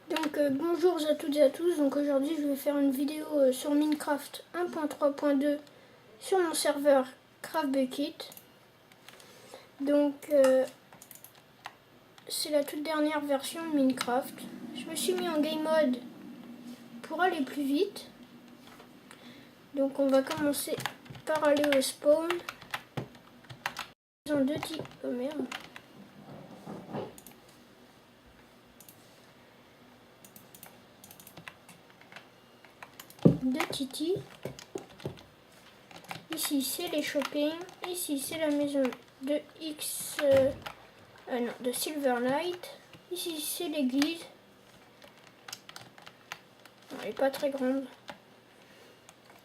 Donc bonjour à toutes et à tous, donc aujourd'hui je vais faire une vidéo sur Minecraft 1.3.2 sur mon serveur CraftBukkit. Donc c'est la toute dernière version de Minecraft. Je me suis mis en game mode pour aller plus vite. Donc on va commencer par aller au spawn. Ils ont deux types. Oh merde. Deux titis. Ici c'est les shopping. Ici c'est la maison de de Silverlight. Ici c'est l'église. Elle n'est pas très grande.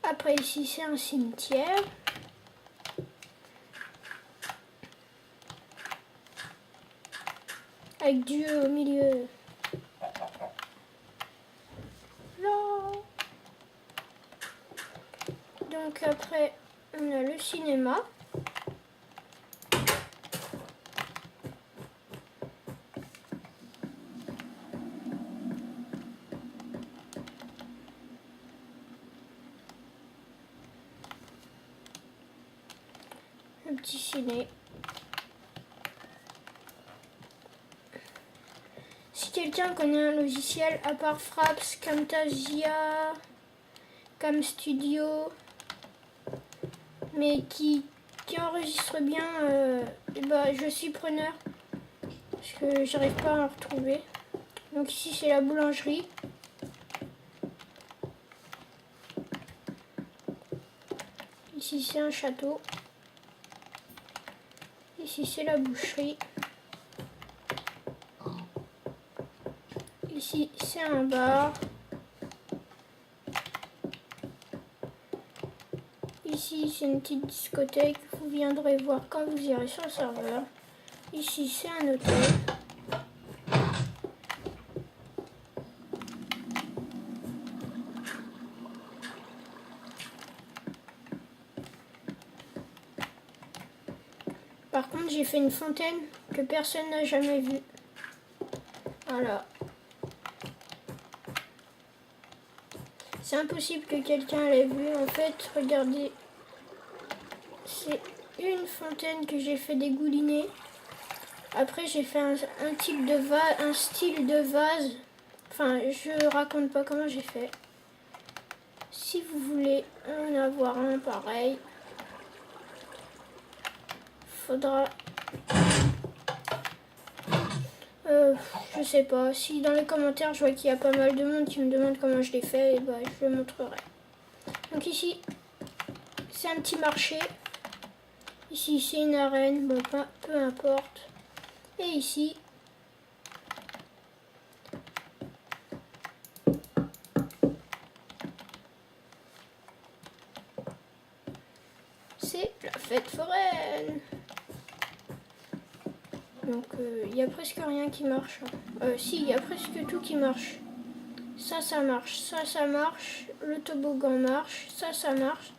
Après ici c'est un cimetière. Avec Dieu au milieu. Là. Donc après on a le cinéma. Un petit ciné. Si quelqu'un connaît un logiciel à part Fraps, Camtasia, Camstudio, mais qui enregistre bien, je suis preneur parce que j'arrive pas à en retrouver. Donc ici c'est la boulangerie. Ici c'est un château. Ici c'est la boucherie. Ici c'est un bar. Ici c'est une petite discothèque, vous viendrez voir quand vous irez sur le serveur. Ici c'est un hôtel. Par contre j'ai fait une fontaine que personne n'a jamais vue. Voilà. C'est impossible que quelqu'un l'ait vue. En fait, regardez. C'est une fontaine que j'ai fait dégouliner. Après, j'ai fait un type de vase, un style de vase. Enfin, je raconte pas comment j'ai fait. Si vous voulez en avoir un pareil, faudra... je sais pas. Si dans les commentaires, je vois qu'il y a pas mal de monde qui me demande comment je l'ai fait, et je le montrerai. Donc ici, c'est un petit marché. Ici, c'est une arène. Bon, peu importe. Et ici, c'est la fête foraine. Donc, il y a presque rien qui marche. Si, il y a presque tout qui marche. Ça marche. Ça marche. Le toboggan marche. Ça marche.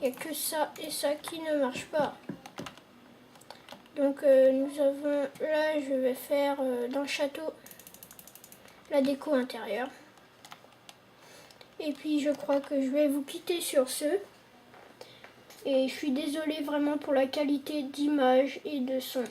Il n'y a que ça et ça qui ne marche pas. Donc, nous avons... Là, je vais faire dans le château la déco intérieure. Et puis, je crois que je vais vous quitter sur ce. Et je suis désolée vraiment pour la qualité d'image et de son.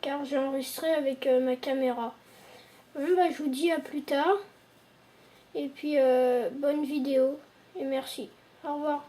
Car j'ai enregistré avec ma caméra. Bon, je vous dis à plus tard. Et puis bonne vidéo. Et merci. Au revoir.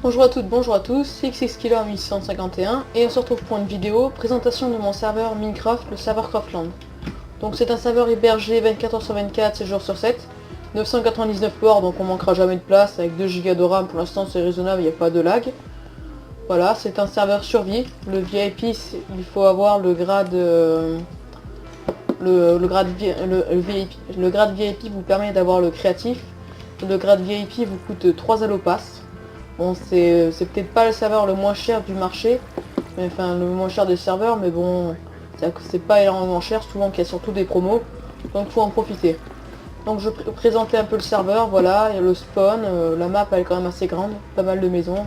Bonjour à toutes, bonjour à tous, c'est XXKiller1651 et on se retrouve pour une vidéo présentation de mon serveur Minecraft, le serveur Craftland. Donc c'est un serveur hébergé 24h/24, 7 jours sur 7, 999 ports, donc on manquera jamais de place, avec 2 Go de RAM, pour l'instant c'est raisonnable, il n'y a pas de lag. Voilà, c'est un serveur survie, le VIP, il faut avoir le grade... le grade VIP vous permet d'avoir le créatif, le grade VIP vous coûte 3 allopass. Bon, c'est peut-être pas le serveur le moins cher du marché, mais, enfin le moins cher des serveurs, mais bon, c'est pas énormément cher, souvent qu'il y a surtout des promos, donc faut en profiter. Donc je vais présenter un peu le serveur, voilà, il y a le spawn, la map elle est quand même assez grande, pas mal de maisons,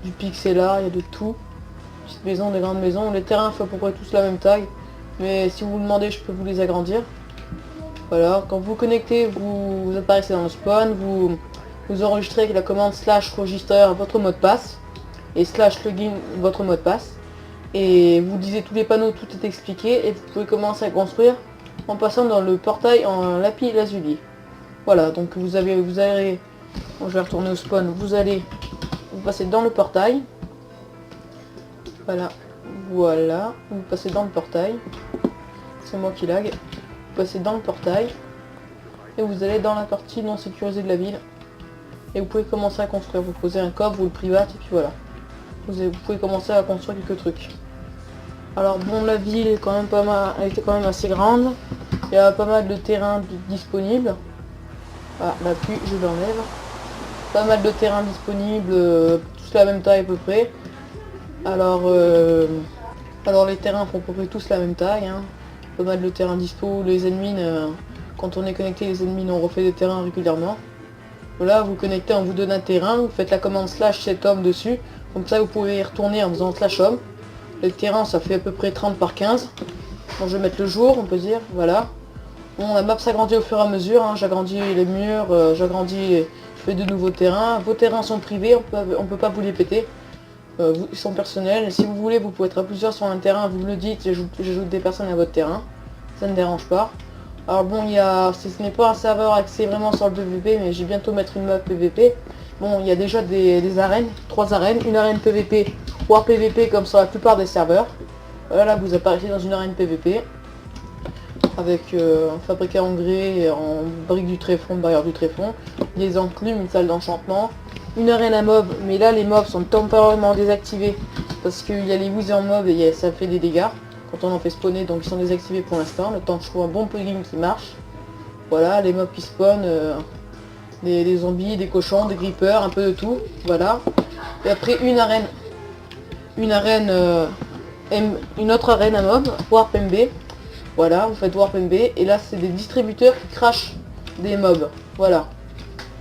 du pixel art, il y a de tout, petites maisons, des grandes maisons, les terrains font à peu près tous la même taille, mais si vous me demandez je peux vous les agrandir. Voilà, quand vous connectez, vous apparaissez dans le spawn, vous enregistrez avec la commande /register votre mot de passe et /login votre mot de passe et vous lisez tous les panneaux, tout est expliqué et vous pouvez commencer à construire en passant dans le portail en lapis lazuli. Voilà, donc vous allez, bon, je vais retourner au spawn, vous passez dans le portail, voilà, vous passez dans le portail, c'est moi qui lag, vous passez dans le portail et vous allez dans la partie non sécurisée de la ville. Et vous pouvez commencer à construire, vous posez un coffre, vous le private et puis voilà. Vous pouvez commencer à construire quelques trucs. Alors bon, la ville est quand même pas mal, elle était quand même assez grande. Il y a pas mal de terrains disponibles. Ah, la pluie, je l'enlève. Pas mal de terrains disponibles, tous la même taille à peu près. Alors les terrains font à peu près tous la même taille. Hein. Pas mal de terrains dispo, les ennemis, quand on est connecté, les ennemis ont refait des terrains régulièrement. Voilà, vous connectez, on vous donne un terrain, vous faites la commande /7home dessus, comme ça vous pouvez y retourner en faisant /home. Le terrain ça fait à peu près 30 par 15. Bon, je vais mettre le jour, on peut dire, voilà. Bon, la map s'agrandit au fur et à mesure, hein. J'agrandis les murs, je fais de nouveaux terrains. Vos terrains sont privés, on peut pas vous les péter. Ils sont personnels, et si vous voulez, vous pouvez être à plusieurs sur un terrain, vous me le dites, j'ajoute des personnes à votre terrain. Ça ne dérange pas. Alors bon, ce n'est pas un serveur axé vraiment sur le PVP, mais j'ai bientôt mettre une map PVP. Bon, il y a déjà des arènes, 3 arènes, une arène PVP, voire PVP comme sur la plupart des serveurs. Voilà, vous apparaissez dans une arène PVP, avec un fabriqué en grès, en briques du tréfonds, barrière du tréfonds, des enclumes, une salle d'enchantement, une arène à mobs, mais là les mobs sont temporairement désactivés, parce qu'il y a les wither mobs et ça fait des dégâts. Quand on en fait spawner, donc ils sont désactivés pour l'instant, le temps que je trouve un bon plugin qui marche. Voilà, les mobs qui spawnent, des zombies, des cochons, des grippers, un peu de tout, voilà. Et après une autre arène à mob, Warp MB. Voilà, vous faites Warp MB, et là c'est des distributeurs qui crachent des mobs, voilà.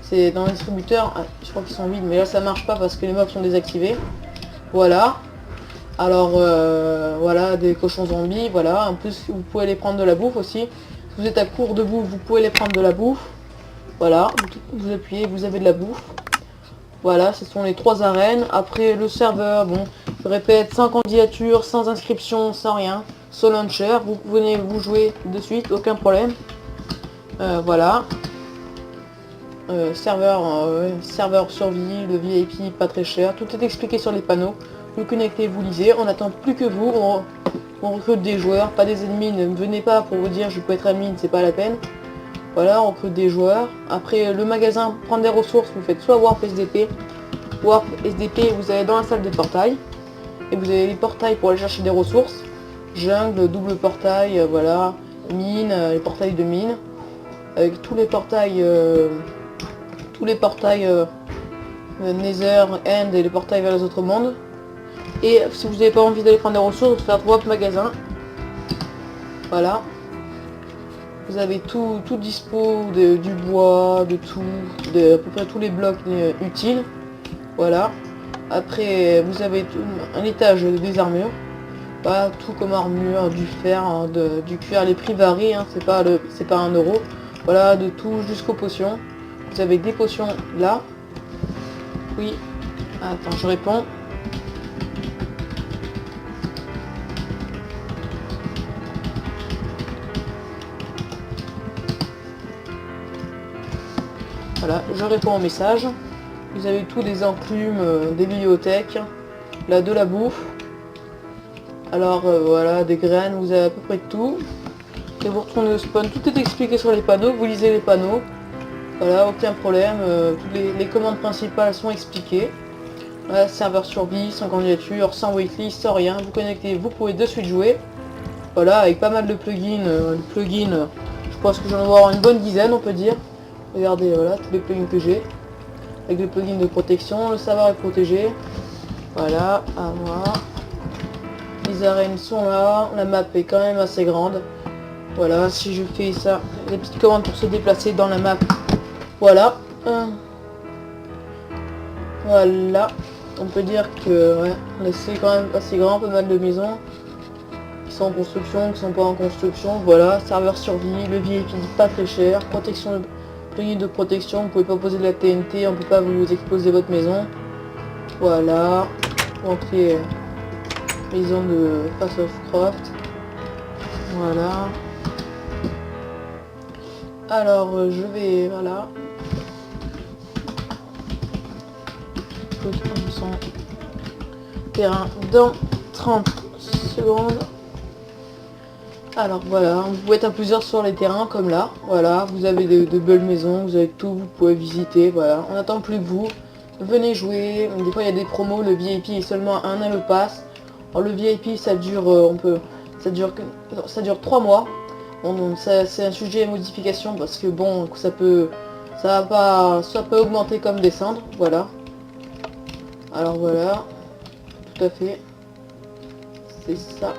C'est dans les distributeurs, je crois qu'ils sont vides, mais là ça marche pas parce que les mobs sont désactivés. Voilà. Alors voilà, des cochons zombies, voilà. En plus vous pouvez les prendre de la bouffe aussi. Si vous êtes à court de bouffe, vous pouvez les prendre de la bouffe. Voilà, vous appuyez, vous avez de la bouffe. Voilà, ce sont les 3 arènes. Après le serveur, bon, je répète, sans candidature, sans inscription, sans rien. Sans launcher, vous venez vous jouer de suite, aucun problème. Voilà. Serveur survie, le VIP pas très cher, tout est expliqué sur les panneaux. Vous connectez, vous lisez, on n'attend plus que vous, on recrute des joueurs, pas des ennemis, ne venez pas pour vous dire je peux être admin, c'est pas la peine. Voilà, on recrute des joueurs. Après le magasin, prendre des ressources, vous faites soit Warp SDP, vous allez dans la salle des portails, et vous avez les portails pour aller chercher des ressources, jungle, double portail, voilà, mine, les portails de mine, avec tous les portails Nether, End et les portails vers les autres mondes. Et si vous n'avez pas envie d'aller prendre des ressources, vous faites Drop Magasin. Voilà. Vous avez tout dispo, du bois, de tout, à peu près tous les blocs utiles. Voilà. Après, vous avez un étage des armures. Voilà, tout comme armure, du fer, hein, du cuir. Les prix varient, hein, c'est pas 1 euro. Voilà, de tout jusqu'aux potions. Vous avez des potions là. Oui. Attends, je réponds. Voilà, je réponds au message. Vous avez tout, des enclumes, des bibliothèques, là de la bouffe. Alors voilà, des graines, vous avez à peu près tout. Et vous retournez au spawn, tout est expliqué sur les panneaux, vous lisez les panneaux. Voilà, aucun problème, toutes les commandes principales sont expliquées. Voilà, serveur survie, sans candidature, sans waitlist, sans rien. Vous connectez, vous pouvez de suite jouer. Voilà, avec pas mal de plugins. Je pense que j'en vais avoir une bonne dizaine, on peut dire. Regardez, voilà, tous les plugins que j'ai. Avec les plugins de protection, le serveur est protégé. Voilà, à moi. Les arènes sont là, la map est quand même assez grande. Voilà, si je fais ça, les petites commandes pour se déplacer dans la map. Voilà. Voilà. On peut dire que ouais, c'est quand même assez grand, pas mal de maisons qui sont en construction, qui sont pas en construction. Voilà, serveur survie, le VIP pas très cher, protection, plugin de protection, vous pouvez pas poser de la TNT, on peut pas vous exploser votre maison. Voilà. Entrée maison de Face of Craft. Voilà. Alors je vais, voilà. Terrain dans 30 secondes. Alors voilà, vous pouvez être à plusieurs sur les terrains comme là. Voilà, vous avez de belles maisons, vous avez tout, vous pouvez visiter. Voilà, on n'attend plus que vous. Venez jouer. Des fois il y a des promos, le VIP est seulement à 1 an le pass. Alors le VIP ça dure, ça dure 3 mois. Bon, donc c'est un sujet à modification parce que bon, ça peut augmenter comme descendre. Voilà. Alors voilà, tout à fait. C'est ça.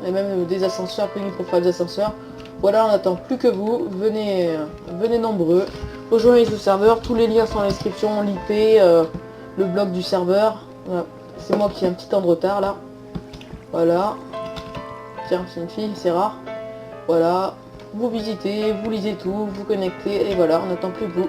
Et même des ascenseurs, plugins pour faire des ascenseurs. Voilà, on n'attend plus que vous. Venez nombreux. Rejoignez ce serveur. Tous les liens sont en description. L'IP, le blog du serveur. Voilà. C'est moi qui ai un petit temps de retard là. Voilà. Tiens, c'est une fille, c'est rare. Voilà. Vous visitez, vous lisez tout, vous connectez. Et voilà, on n'attend plus que vous.